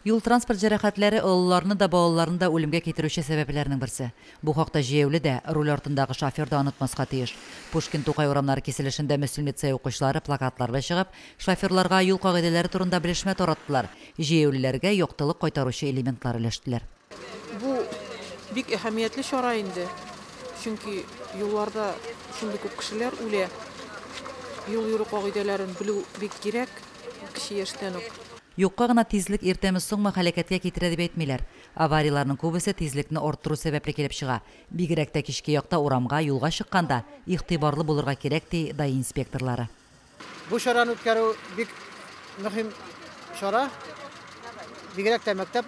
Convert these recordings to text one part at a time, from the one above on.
Юл транспорт жарақатлары олыларны да балаларны да үлемгә китерүче сәбәпләрнең берсе. Бу хакта җәяүле дә руль артындагы шофер да онытмаска тиеш. Пушкин Тукай урамнары киселешендә Мөслим лицей укучылары плакатларга чыгып, шоферларга юл кагыйдәләре турында белешмә тараттылар. Җәяүлеләргә яктылык кайтаручы элементлар өләштеләр. Бу бик әһәмиятле чара инде. Чөнки юлларда шундый күп кешеләр үлә. Юл йөрү кагыйдәләрен белү бик кирәк кеше яшьтән үк. Юкка гына тизлек иртәме соңмы хәлакәткә китерә дип әйтмиләр. Аварияларның күбесе тизлекне арттыру сәбәпле килеп чыга. Бигрәк тә кичке якта урамга, юлга чыкканда игътибарлы булырга кирәк ди дай инспекторлары. Бу чараны үткәрү бик мөһим чара. Бигрәк тә мәктәп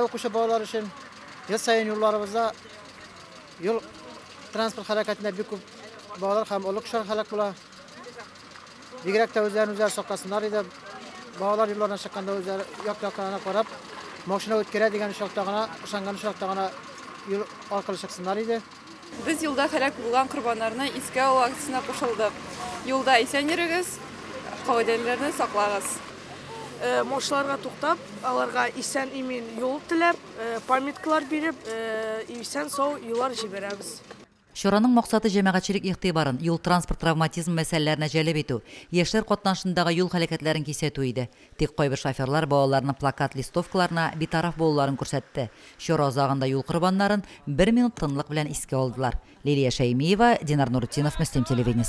укучы балалар өчен ел сайын юлларыбызда юл транспорт хәрәкәтендә бик күп балалар һәм олы кешеләр һәлак була. Бигрәк тә үзләрен сакласыннар иде. Балалар юлларына чыкканда үзләре як-якка карап, машина үткәрә дигән шартта гына, ышанган шартта гына юл аркылы чыксыннар иде. Без юлда һәлак булган корбаннарны искә алу акциясенә кушылдык. Юлда исән йөрегез, кагыйдәләрне саклагыз. Машиналарга туктап, аларга исән имин юл теләп, памяткалар биреп, исән сау юллар җибәрәбез. Чараның максаты җәмәгатьчелек игътибарын юл транспорт травматизм мәсьәләләренә җәлеп итү, яшьләр катнашындагы юл хәрәкәтләрен кисәтү иде. Тик кайбер шоферлар балаларның плакат листовкаларына битараф булуларын күрсәтте. Чара азагында юл корбаннарын 1 минут тынлык белән искә алдылар. Лилия Шәймиева, Динар Нуртдинов, Мөслим телевидениесе.